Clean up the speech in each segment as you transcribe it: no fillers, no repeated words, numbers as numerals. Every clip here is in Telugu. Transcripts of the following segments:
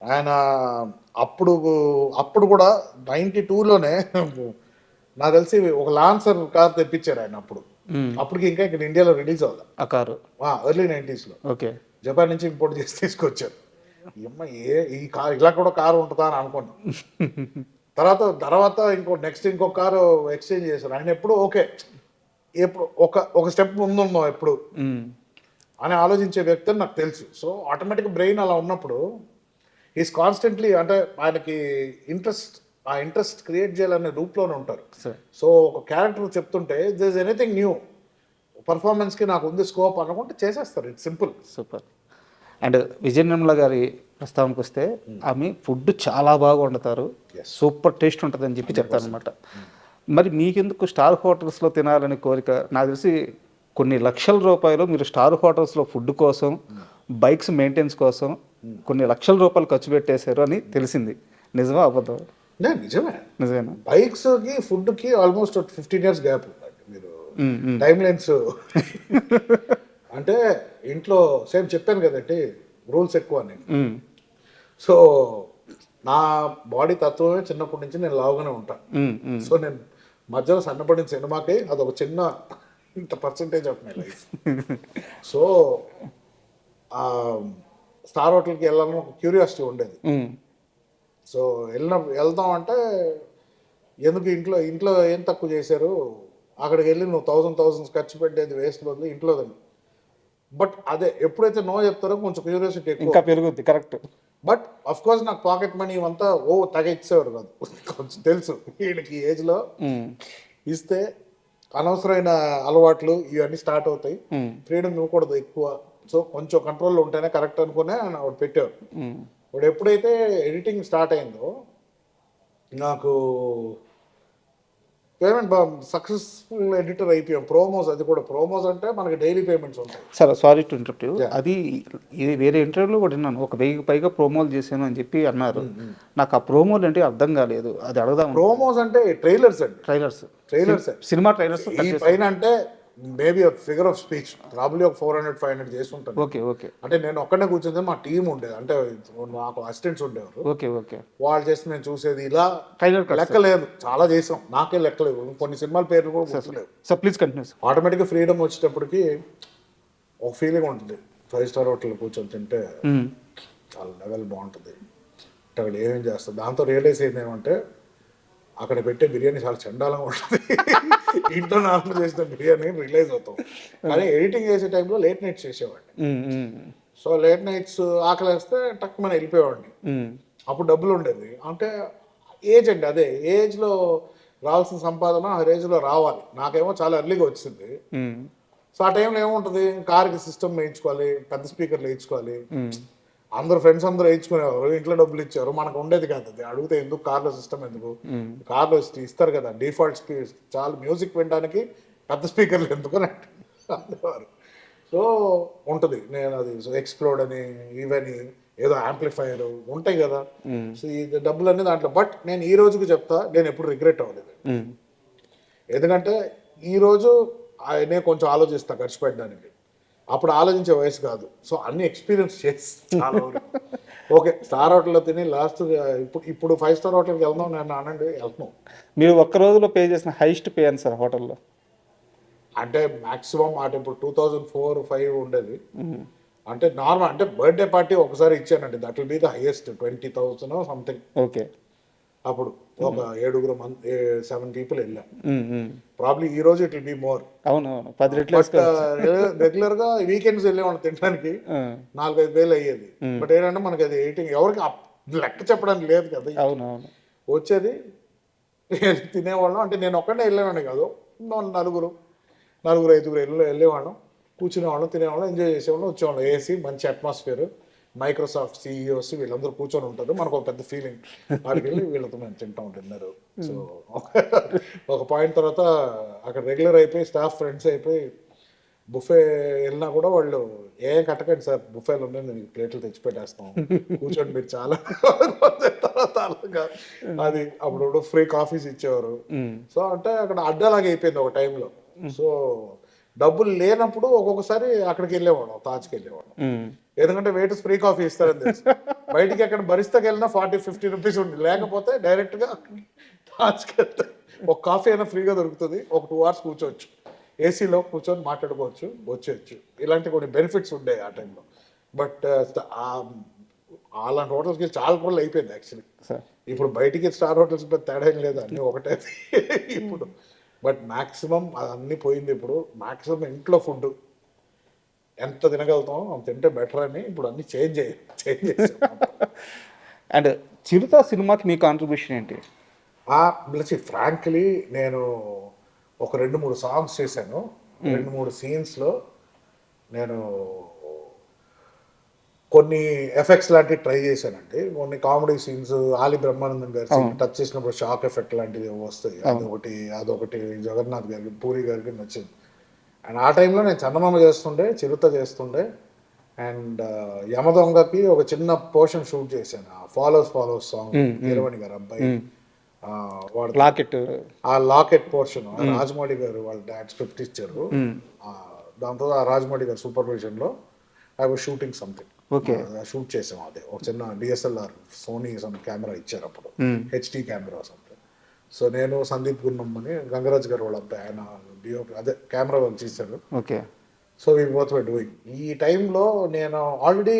ఆయన అప్పుడు అప్పుడు కూడా 92లోనే నాకు తెలిసి ఒక లాన్సర్ కార్ తెప్పించారు ఆయన అప్పుడు. అప్పటికి ఇంకా ఇక్కడ ఇండియాలో రిలీజ్ అవ్వాలి ఆ కారు. ఎర్లీ 90స్లో ఓకే. జపాన్ నుంచి ఇంపోర్ట్ చేసి తీసుకొచ్చారు. అమ్మ ఈ కార్ ఇలా కూడా కారు ఉంటుందా అని అనుకున్నాను. తర్వాత తర్వాత ఇంకో కారు ఎక్స్చేంజ్ చేశారు. ఆయన ఎప్పుడు ఓకే ఎప్పుడు ఒక స్టెప్ ముందున్నాం ఎప్పుడు అని ఆలోచించే వ్యక్తి అని నాకు తెలుసు. సో ఆటోమేటిక్ బ్రెయిన్ అలా ఉన్నప్పుడు ఈస్ కాన్స్టెంట్లీ అంటే ఆయనకి ఆ ఇంట్రెస్ట్ క్రియేట్ చేయాలనే రూప్లోనే ఉంటారు. సో ఒక క్యారెక్టర్ చెప్తుంటే దిస్ ఎనీథింగ్ న్యూ పర్ఫార్మెన్స్కి నాకు ఉంది స్కోప్ అనుకుంటే చేసేస్తారు. It's simple. Super. And Vijaya Nirmala గారి ప్రస్తావనకు వస్తే ఆమె ఫుడ్ చాలా బాగా వండుతారు, సూపర్ టేస్ట్ ఉంటుంది అని చెప్పి చెప్తారు అనమాట. మరి మీకెందుకు స్టార్ హోటల్స్లో తినాలని కోరిక? నాకు తెలిసి కొన్ని లక్షల రూపాయలు మీరు స్టార్ హోటల్స్లో ఫుడ్ కోసం, బైక్స్ మెయింటెనెన్స్ కోసం కొన్ని లక్షల రూపాయలు ఖర్చు పెట్టేశారు అని తెలిసింది. నిజమా అబద్ధం? నిజమే. నిజమేనా? బైక్స్కి ఫుడ్కి ఆల్మోస్ట్ 15 years గ్యాప్. మీరు టైమ్ లైన్స్ అంటే ఇంట్లో సేమ్ చెప్పాను కదండి రూల్స్ ఎక్కువ అని. సో నా బాడీ తత్వమే చిన్నప్పటి నుంచి నేను లావుగానే ఉంటాను. సో నేను మధ్యలో సన్నపడిన సినిమాకి అదొక చిన్న ఇంత percentage of my life. So star హోటల్కి వెళ్ళాలని ఒక క్యూరియాసిటీ ఉండేది. సో వెళ్దాం అంటే ఎందుకు ఇంట్లో ఏం తక్కువ చేశారు, అక్కడికి వెళ్ళి నువ్వు థౌసండ్స్ ఖర్చు పెట్టేది వేస్ట్ బదులు ఇంట్లో తిను. బట్ అదే ఎప్పుడైతే నో చెప్తారో కొంచెం క్యూరియాసిటీ ఇంకా పెరుగుద్ది. కరెక్ట్. బట్ అఫ్ కోర్స్ నాకు పాకెట్ మనీ ఇవంతా తగ ఇచ్చేవారు కాదు. కొంచెం తెలుసు వీళ్ళకి ఏజ్లో ఇస్తే అనవసరమైన అలవాట్లు ఇవన్నీ స్టార్ట్ అవుతాయి, ఫ్రీడమ్ ఇవ్వకూడదు ఎక్కువ. సో కొంచెం కంట్రోల్లో ఉంటేనే కరెక్ట్ అనుకునే ఆవిడ పెట్టారు. ఇప్పుడు ఎప్పుడైతే ఎడిటింగ్ స్టార్ట్ అయిందో నాకు పేమెంట్ సక్సెస్ఫుల్ ఎడిటర్ అయిపోయాం. ప్రోమోస్, అది కూడా ప్రోమోస్ అంటే మనకి డైలీ పేమెంట్స్ ఉంటాయి. సరే, సారీ టు ఇంటరప్ట్ యూ. అది వేరే ఇంటర్వ్యూలో కూడా విన్నాను, 1000 పైగా ప్రోమోలు చేశాను అని చెప్పి అన్నారు. నాకు ఆ ప్రోమోలు అంటే అర్థం కాలేదు, అది అడగదాం. ప్రోమోస్ అంటే ట్రైలర్స్ అండి. ట్రైలర్స్ సినిమా ట్రైలర్స్ ఈ పైన అంటే maybe figure of speech probably ఒక 400-500 చేసి ఉంటాను. ఓకే. అంటే నేను ఒక్కడే కూర్చుంటే మా టీం ఉండేది, అంటే నాకు అసిస్టెంట్స్ ఉండేవారు. ఓకే. వాళ్ళు చేసి నేను చూసేది ఇలా లెక్క లేదు, చాలా చేసాం, నాకే లెక్కలేదు. కొన్ని సినిమాల పేర్లు కూడా గుర్తులేవు. So please continue. ఆటోమేటిక్గా ఫ్రీడమ్ వచ్చేటప్పటికి ఒక ఫీలింగ్ ఉంటుంది. 5 star హోటల్ కూర్చొని తింటే చాలా లెవెల్ బాగుంటుంది. అంటే అక్కడ ఏమేం చేస్తారు, దాంతో రియలైజ్ అయింది ఏమంటే అక్కడ పెట్టే బిర్యానీ చాలా చండాలంగా ఉంటుంది. ఇంట్లో నార్మల్ చేసిన బిర్యానీ రిలీజ్ అవుతాం. కానీ ఎడిటింగ్ చేసే టైంలో లేట్ నైట్స్ చేసేవాడిని. సో లేట్ నైట్స్ ఆకలి వేస్తే టక్ మనం వెళ్ళిపోయేవాడిని. అప్పుడు డబ్బులు ఉండేది. అంటే ఏజ్ అండి, అదే ఏజ్లో రావాల్సిన సంపాదన ఆ రేంజ్లో రావాలి. నాకేమో చాలా ఎర్లీగా వచ్చింది. సో ఆ టైంలో ఏముంటుంది, కార్కి సిస్టమ్ వేయించుకోవాలి, పెద్ద స్పీకర్లు వేయించుకోవాలి. అందరు ఫ్రెండ్స్ అందరూ వేయించుకునేవారు, ఇంట్లో డబ్బులు ఇచ్చారు, మనకు ఉండేది కాదు. అది అడిగితే ఎందుకు కార్లో సిస్టమ్ ఎందుకు, కార్లో ఇస్తారు కదా డిఫాల్ట్ స్పీకర్, చాలా మ్యూజిక్ వినడానికి పెద్ద స్పీకర్లు ఎందుకు అని అనేవారు. సో ఉంటుంది, నేను అది ఎక్స్ప్లోడ్ అని ఇవని ఏదో యాంప్లిఫైర్ ఉంటాయి కదా. సో ఈ డబ్బులన్నీ దాంట్లో. బట్ నేను ఈ రోజుకి చెప్తా, నేను ఎప్పుడు రిగ్రెట్ అవ్వలేదు. ఎందుకంటే ఈరోజు నేను కొంచెం ఆలోచిస్తా ఖర్చు పెట్టడానికి, అప్పుడు ఆలోచించే వయసు కాదు. సో అన్ని ఎక్స్పీరియన్స్ చేసి చాలా ఓకే స్టార్ హోటల్లో తిని లాస్ట్ ఇప్పుడు 5 star హోటల్కి వెళ్దాం నేను అనండి వెళ్తున్నాం. మీరు ఒక్క రోజులో పే చేసిన హైయెస్ట్ పే అని సార్ హోటల్లో? అంటే మాక్సిమం మాట ఇప్పుడు 2004-05 ఉండేది. అంటే నార్మల్ అంటే బర్త్డే పార్టీ ఒకసారి ఇచ్చానండి, that will be the highest 20,000 something. Okay. అప్పుడు ఒక 7 people వెళ్ళాం. ప్రాబ్లీ ఈ రోజు ఇట్ విల్ బి మోర్. అవును, 10 రెట్లు. రెగ్యులర్ గా వీకెండ్స్ వెళ్ళేవాళ్ళం తినడానికి, 4-5 వేలు అయ్యేది. బట్ ఏంటంటే మనకి అది ఎయిటింగ్ ఎవరికి లెక్క చెప్పడానికి లేదు కదా. అవును, వచ్చేది తినేవాళ్ళం. అంటే నేను ఒక్కడే వెళ్ళేవాడిని కాదు, నలుగురు 5 వెళ్ళేవాళ్ళం, కూర్చునేవాళ్ళం, తినేవాళ్ళం, ఎంజాయ్ చేసేవాళ్ళం, వచ్చేవాళ్ళం. ఏసీ మంచి అట్మాస్ఫియర్, మైక్రోసాఫ్ట్ సిఇఓస్ వీళ్ళందరూ కూర్చొని ఉంటారు, మనకు ఒక పెద్ద ఫీలింగ్. వాడికి వెళ్ళి వీళ్ళతో మేము తింటా ఉంటున్నారు. సో ఒక పాయింట్ తర్వాత అక్కడ రెగ్యులర్ అయిపోయి స్టాఫ్ ఫ్రెండ్స్ అయిపోయి బుఫే వెళ్ళినా కూడా వాళ్ళు ఏం కట్టకండి సార్, బుఫేలు ఉన్నాయి, నేను ప్లేట్లు తెచ్చిపెట్టేస్తాం, కూర్చోండి మీరు చాలా తర్వాత అది. అప్పుడు ఫ్రీ కాఫీస్ ఇచ్చేవారు. సో అంటే అక్కడ అడ్డలాగా అయిపోయింది ఒక టైంలో. సో డబ్బులు లేనప్పుడు ఒక్కొక్కసారి అక్కడికి వెళ్ళేవాళ్ళం, తాజ్కి వెళ్ళేవాళ్ళం. ఎందుకంటే వెయిటర్స్ ఫ్రీ కాఫీ ఇస్తారని తెలుసు. బయటికి ఎక్కడ బరిస్తాకి వెళ్ళినా 40-50 రూపీస్ ఉంది, లేకపోతే డైరెక్ట్గా తాజ్కి వెళ్తే ఒక కాఫీ అయినా ఫ్రీగా దొరుకుతుంది, ఒక 2 hours కూర్చోవచ్చు, ఏసీలో కూర్చొని మాట్లాడుకోవచ్చు, వచ్చేయచ్చు. ఇలాంటి కొన్ని బెనిఫిట్స్ ఉండేవి ఆ టైంలో. బట్ అలాంటి హోటల్స్కి చాలా రోజులు అయిపోయింది యాక్చువల్లీ. ఇప్పుడు బయటికి స్టార్ హోటల్స్ పెద్ద తేడా ఏం లేదు, అన్నీ ఒకటే ఇప్పుడు. బట్ మ్యాక్సిమం అన్నీ పోయింది. ఇప్పుడు మ్యాక్సిమం ఇంట్లో ఫుడ్ ఎంత తినగలుగుతాం అంత తింటే బెటర్ అని ఇప్పుడు అన్ని చేంజ్ చేసాం. అండ్ చిరుత సినిమాకి మీ కాంట్రిబ్యూషన్ ఏంటి? ఫ్రాంక్లీ నేను ఒక 2-3 సాంగ్స్ చేశాను, 2-3 సీన్స్లో నేను కొన్ని ఎఫెక్ట్స్ లాంటివి ట్రై చేశానండి. కొన్ని కామెడీ సీన్స్, ఆలి బ్రహ్మానందం గారి సీన్ టచ్ చేసినప్పుడు షాక్ ఎఫెక్ట్ లాంటివి వస్తాయి, అదొకటి జగన్నాథ్ గారికి, పూరి గారికి నచ్చింది. అండ్ ఆ టైంలో నేను చందమామ చేస్తుండే, చిరుత చేస్తుండే, అండ్ యమదొంగకి ఒక చిన్న పోర్షన్ షూట్ చేశాను, ఫాలోస్ సాంగ్, కీరవాణి గారు అబ్బాయి వాడు ఆ లాకెట్ పోర్షన్ రాజమౌళి గారు వాళ్ళ డాడ్ స్క్రిప్ట్ ఇచ్చారు. దాంతో ఆ రాజమౌళి గారు సూపర్విజన్లో I was shooting something, shoot చేసాం. అదే ఒక చిన్న డిఎస్ఎల్ఆర్ సోనీ కెమెరా ఇచ్చారు అప్పుడు, హెచ్డి కెమెరా సంథింగ్. సో నేను సందీప్ గున్నం అని గంగరాజ్ గారు వాళ్ళ అబ్బాయి, ఆయన డిఓపి అదే కెమెరా వర్క్ చేశారు. So we both were doing. ఈ టైంలో నేను ఆల్రెడీ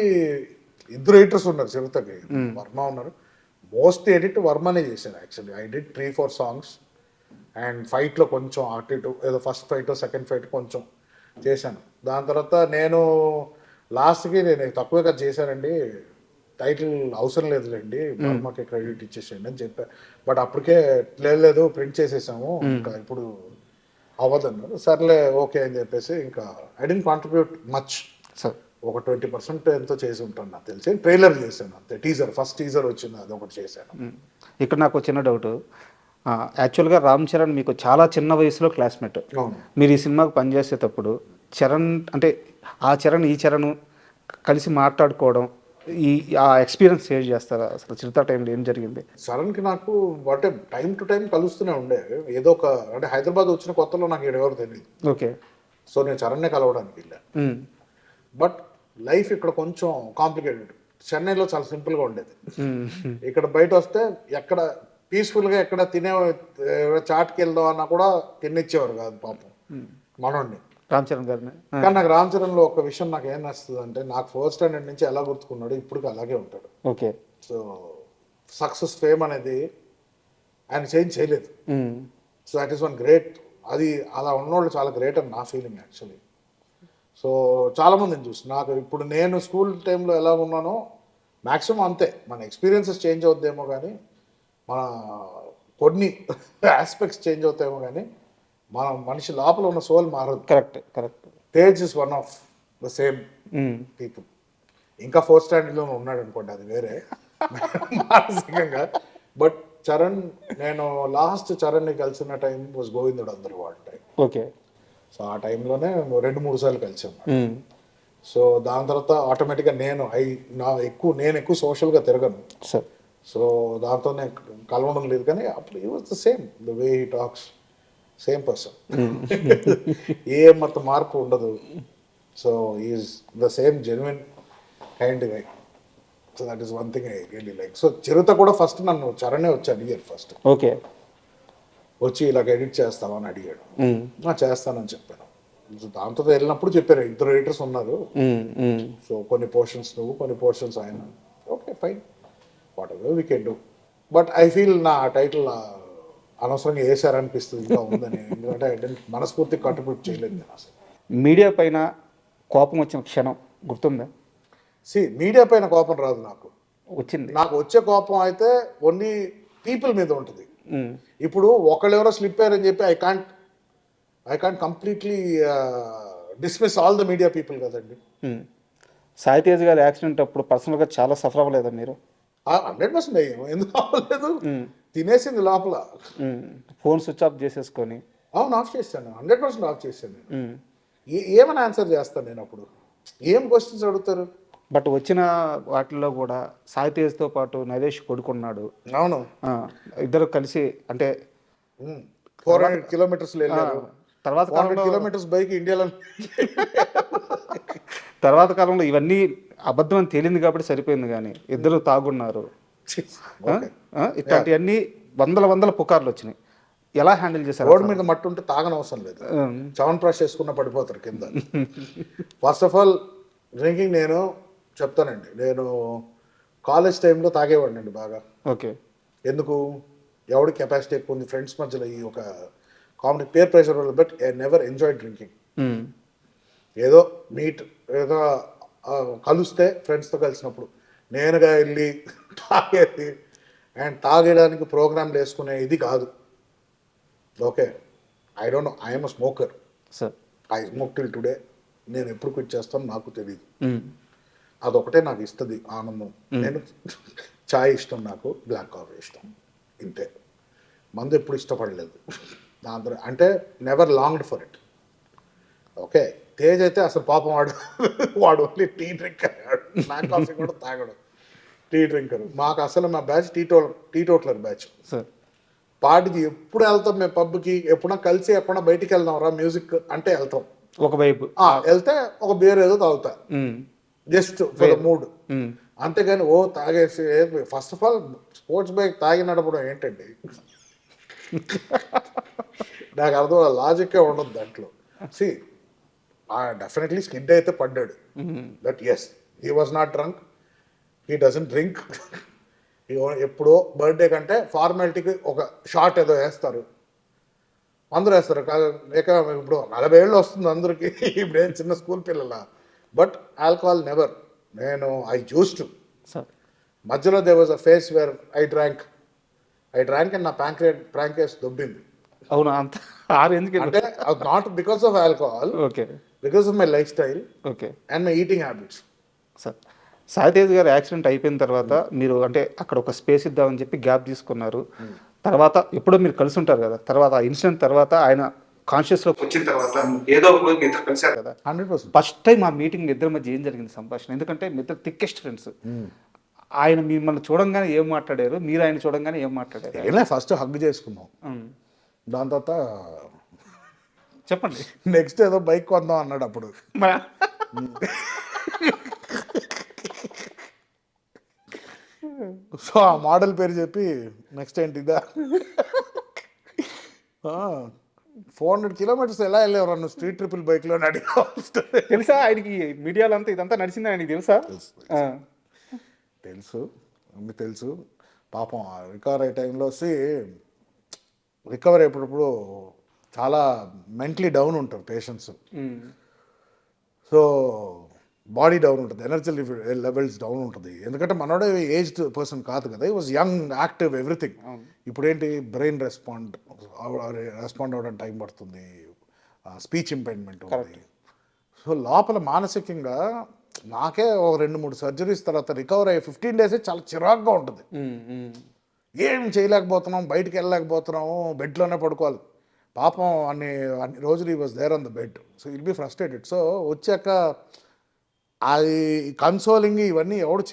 2 ఎడిటర్స్ ఉన్నారు చిరుతకి, వర్మ ఉన్నారు. మోస్ట్ ఎడిట్ వర్మనే చేశాను actually. I did 3-4 songs and ఫైట్లో కొంచెం అటు ఇటు ఏదో ఫస్ట్ ఫైట్ సెకండ్ ఫైట్ కొంచెం చేశాను. దాని తర్వాత నేను లాస్ట్కి నేను తక్కువగా చేశానండి, టైటిల్ అవసరం లేదులేండి, వర్మకి క్రెడిట్ ఇచ్చేసేయండి అని చెప్పాను. బట్ అప్పటికే లేదు ప్రింట్ చేసేసాము, ఇంకా ఇప్పుడు అవ్వదన్నారు. సర్లే ఓకే అని చెప్పేసి ఇంకా ఐ డెంట్ కాంట్రిబ్యూట్ మచ్, ఒక 20% ఎంతో చేసి ఉంటాను నాకు తెలిసి. ట్రైలర్ చేశాను అంతే, టీజర్, ఫస్ట్ టీజర్ వచ్చింది అది ఒకటి చేశాను. ఇక్కడ నాకు చిన్న డౌట్, యాక్చువల్గా రామ్ చరణ్ మీకు చాలా చిన్న వయసులో క్లాస్మేట్. మీరు ఈ సినిమాకు పనిచేసేటప్పుడు చరణ్ అంటే ఆ చరణ్ ఈ చరణ్ కలిసి మాట్లాడుకోవడం, ఆ ఎక్స్పీరియన్స్ షేర్ చేస్తారా? అసలు చిరుత టైంలో ఏం జరిగింది? చరణ్కి నాకు అంటే టైం టు టైం కలుస్తూనే ఉండే. ఏదో ఒక అంటే హైదరాబాద్ వచ్చిన కొత్తలో నాకు ఎవరు తెలియదు. ఓకే. సో నేను చరణ్నే కలవడానికి వెళ్ళాను. బట్ లైఫ్ ఇక్కడ కొంచెం కాంప్లికేటెడ్. చెన్నైలో చాలా సింపుల్గా ఉండేది. ఇక్కడ బయట వస్తే ఎక్కడ పీస్ఫుల్గా ఎక్కడ చాట్కి వెళ్దాం అన్నా కూడా తినిచ్చేవారు కాదు పాపం మనోడిని, రామ్ చరణ్ గారిని. కానీ నాకు రామ్ చరణ్లో ఒక విషయం నాకు ఏం నచ్చుతుంది అంటే, నాకు 4th స్టాండర్డ్ నుంచి ఎలా గుర్తుకున్నాడు ఇప్పుడు అలాగే ఉంటాడు. ఓకే. సో సక్సెస్ ఫేమ్ అనేది ఆయన చేంజ్ చేయలేదు. So that is one great. అది అలా ఉన్నోళ్ళు చాలా గ్రేట్ అని నా ఫీలింగ్ యాక్చువల్లీ. సో చాలామందిని చూసి నాకు ఇప్పుడు నేను స్కూల్ టైంలో ఎలా ఉన్నానో మ్యాక్సిమం అంతే. మన ఎక్స్పీరియన్సెస్ చేంజ్ అవుద్దేమో కానీ, మన కొన్ని ఆస్పెక్ట్స్ చేంజ్ అవుతాయేమో కానీ మన మనిషి లోపల ఉన్న సోల్ మారదు. Correct. Tej is one of the same people. ఇంకా 4th స్టాండర్డ్లో ఉన్నాడు అనుకోండి, అది వేరే మానసికంగా. బట్ చరణ్, నేను లాస్ట్ చరణ్ని కలిసిన టైం వాజ్ గోవిందుడు అందరు వాడి టైం. ఓకే. సో ఆ టైంలోనే 2-3 సార్లు కలిసాం. సో దాని తర్వాత ఆటోమేటిక్గా నేను ఎక్కువ సోషల్గా తిరగను. సో దాంతో నేను కలవడం లేదు, కానీ అప్పుడు he was the same, the way he talks, same person. ఏ మొత్తం మార్పు ఉండదు. So is the same genuine kind guy. So that is one thing I really like. So Chirutha కూడా ఫస్ట్ నన్ను చరణే వచ్చి అడిగారు ఫస్ట్. ఓకే. వచ్చి ఇలా ఎడిట్ చేస్తామని అడిగాడు. చేస్తానని చెప్పాను. దాంతో వెళ్ళినప్పుడు చెప్పారు 2 ఎడిటర్స్ ఉన్నారు, సో కొన్ని పోర్షన్స్ నువ్వు, కొన్ని పోర్షన్స్ ఆయన. Okay fine, what ever we can do. But I feel నా టైటిల్ అనవసరంగా వేసారనిపిస్తుంది ఇంకా ఉందని, ఎందుకంటే మనస్ఫూర్తి కాంట్రిబ్యూట్ చేయలేదు నేను అసలు. మీడియా పైన కోపం వచ్చిన క్షణం గుర్తుందా? మీడియా పైన కోపం రాదు నాకు. వచ్చింది. నాకు వచ్చే కోపం అయితే ఓన్లీ పీపుల్ మీద ఉంటుంది. ఇప్పుడు ఒకళ్ళెవరో స్లిప్ అయ్యారని చెప్పి I can't completely dismiss all the media people కదండి. సాయి తేజ్ గారి యాక్సిడెంట్ అప్పుడు పర్సనల్గా చాలా సఫర్ అవ్వలేదా మీరు? 100% అయ్యాము. ఎందుకు అవ్వలేదు, తినేసింది లోపల. ఫోన్ స్విచ్ ఆఫ్ చేసేసుకొని. అవును, ఆఫ్ చేశాను, 100% ఆఫ్ చేశాను నేను. ఏమని ఆన్సర్ చేస్తాను నేను అప్పుడు? ఏం క్వశ్చన్స్ అడుగుతారు? బట్ వచ్చిన వాటిల్లో కూడా సాయి తేజ్తో పాటు నరేష్ కొడుకున్నాడు. అవును, ఇద్దరు కలిసి అంటే 400 kilometers వెళ్ళారు. తర్వాత 400 kilometers బైక్ ఇండియాలో. తర్వాత కాలంలో ఇవన్నీ అబద్ధం అని తేలింది కాబట్టి సరిపోయింది కానీ ఇద్దరు తాగున్నారు. ఓకే. ఇట్లాంటివన్నీ వందల పుకార్లు వచ్చినాయి. ఎలా హ్యాండిల్ చేశారు? రోడ్ మీద మట్టి ఉంటే తాగనవసరం లేదు, చవన్ ప్రాష్ చేసుకున్న పడిపోతారు కింద. ఫస్ట్ ఆఫ్ ఆల్ డ్రింకింగ్ నేను చెప్తానండి, నేను కాలేజ్ టైంలో తాగేవాడిని అండి బాగా. ఓకే. ఎందుకు, ఎవడి కెపాసిటీ ఎక్కువ ఉంది ఫ్రెండ్స్ మధ్యలో ఈ ఒక కామెడీ పేర్ ప్రెషర్ వల్ల. But I never enjoy drinking. ఏదో మీట్ ఏదో కలిస్తే ఫ్రెండ్స్తో కలిసినప్పుడు నేనుగా వెళ్ళి తాగేది అండ్ తాగేయడానికి ప్రోగ్రాంలు వేసుకునే ఇది కాదు. Okay, I don't know, I'm a smoker, I smoke till today. నేను ఎప్పుడు క్విట్ చేస్తాను నాకు తెలియదు. అదొకటే నాకు ఇస్తుంది ఆనందం. నేను చాయ్ ఇష్టం, నాకు బ్లాక్ కాఫీ ఇష్టం, ఇంతే. మందు ఎప్పుడు ఇష్టపడలేదు దాంతో, అంటే never longed for it. Okay, Tej అయితే అసలు పాపం వాడు only tea drinker, black coffee కూడా తాగడు, టీ డ్రింకర్. మాకు అసలు మా బ్యాచ్ టీటోట్లర్ బ్యాచ్. పార్టీకి ఎప్పుడు వెళ్తాం మేము పబ్కి, ఎప్పుడన్నా కలిసి ఎప్పుడన్నా బయటికి వెళ్దాం రా మ్యూజిక్ అంటే వెళ్తాం. ఒకవైపు వెళ్తే ఒక బీర్ ఏదో తాగుతా, జస్ట్ ఫర్ ద మూడ్. అంతేగాని ఓ తాగేసి. First of all sports bike తాగి నడపడం ఏంటండి, నాకు అర్థం లాజిక్కే ఉండదు దాంట్లో. సి డెఫినెట్లీ స్కిడ్ అయితే పడ్డాడు, but as he was not drunk, he doesn't drink. ఎప్పుడో బర్త్డే కంటే ఫార్మాలిటీకి ఒక షార్ట్ ఏదో వేస్తారు, అందరూ వేస్తారు. లేక ఇప్పుడు 40 ఏళ్ళు వస్తుంది అందరికి, ఇప్పుడు ఏం చిన్న స్కూల్ పిల్లల. But alcohol never. నేను ఐ యూస్ టు. మధ్యలో they was a face where I drank and నా ప్రాంకేస్ దొబ్బింది. అవునా? అంత ఆ రేంజ్కి? అంటే not because of alcohol, okay, because of my life style okay, and my eating habits. Sir, Sai Tej గారు యాక్సిడెంట్ అయిపోయిన తర్వాత మీరు అంటే అక్కడ ఒక స్పేస్ ఇద్దామని చెప్పి గ్యాప్ తీసుకున్నారు. తర్వాత ఎప్పుడో మీరు కలిసి ఉంటారు కదా, తర్వాత ఆ ఇన్సిడెంట్ తర్వాత ఆయన కాన్షియస్లోకి వచ్చిన తర్వాత ఏదో ఒక రోజు మీ ఇద్దరు కలిసారు కదా. 100%. ఫస్ట్ టైం ఆ మీటింగ్ మీ ఇద్దరి మధ్య ఏం జరిగింది సంభాషణ? ఎందుకంటే మీ ఇద్దరు థిక్కెస్ట్ ఫ్రెండ్స్. ఆయన మిమ్మల్ని చూడంగానే ఏం మాట్లాడారు, మీరు ఆయన చూడంగానే ఏం మాట్లాడారు? ఏమైనా ఫస్ట్ హగ్ చేసుకున్నాం, దాని తర్వాత చెప్పండి. నెక్స్ట్ ఏదో బైక్ కొందాం అన్నాడు అప్పుడు. సో ఆ మోడల్ పేరు చెప్పి నెక్స్ట్ ఏంటి ఇదా 400 కిలోమీటర్స్ ఎలా వెళ్ళేవారు నువ్వు స్ట్రీట్ ట్రిపుల్ బైక్లో అడిగా. తెలుసా ఆయనకి మీడియాలో అంతా ఇదంతా నడిచింది ఆయనకి తెలుసా? తెలుసు, అన్ని తెలుసు. పాపం రికవర్ అయ్యే టైంలో రికవర్ అయ్యేటప్పుడు చాలా మెంటలీ డౌన్ ఉంటారు పేషెంట్స్. సో బాడీ డౌన్ ఉంటుంది, ఎనర్జీ లెవెల్స్ డౌన్ ఉంటుంది. ఎందుకంటే మనోడే ఏజ్డ్ పర్సన్ కాదు కదా, ఈ వాజ్ యంగ్, యాక్టివ్, ఎవ్రీథింగ్. ఇప్పుడేంటి బ్రెయిన్ రెస్పాండ్ అవ్వడానికి టైం పడుతుంది, స్పీచ్ ఇంపైర్మెంట్ ఉంది. సో లోపల మానసికంగా నాకే ఒక 2-3 సర్జరీస్ తర్వాత రికవర్ అయ్యే 15 days చాలా చిరాగ్గా ఉంటుంది. ఏం చేయలేకపోతున్నాం, బయటికి వెళ్ళలేకపోతున్నాము, బెడ్లోనే పడుకోవాలి. పాపం అన్ని రోజులు ఈ was there on the bed. So will be frustrated. So వచ్చాక అది కన్సోలింగ్ ఇవన్నీ ఎవడు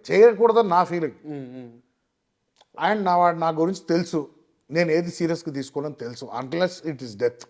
చేయకూడదని నా ఫీలింగ్. అండ్ నా గురించి తెలుసు, నేను ఏది సీరియస్గా తీసుకోవాలని తెలుసు, అన్లెస్ ఇట్ ఈస్ డెత్.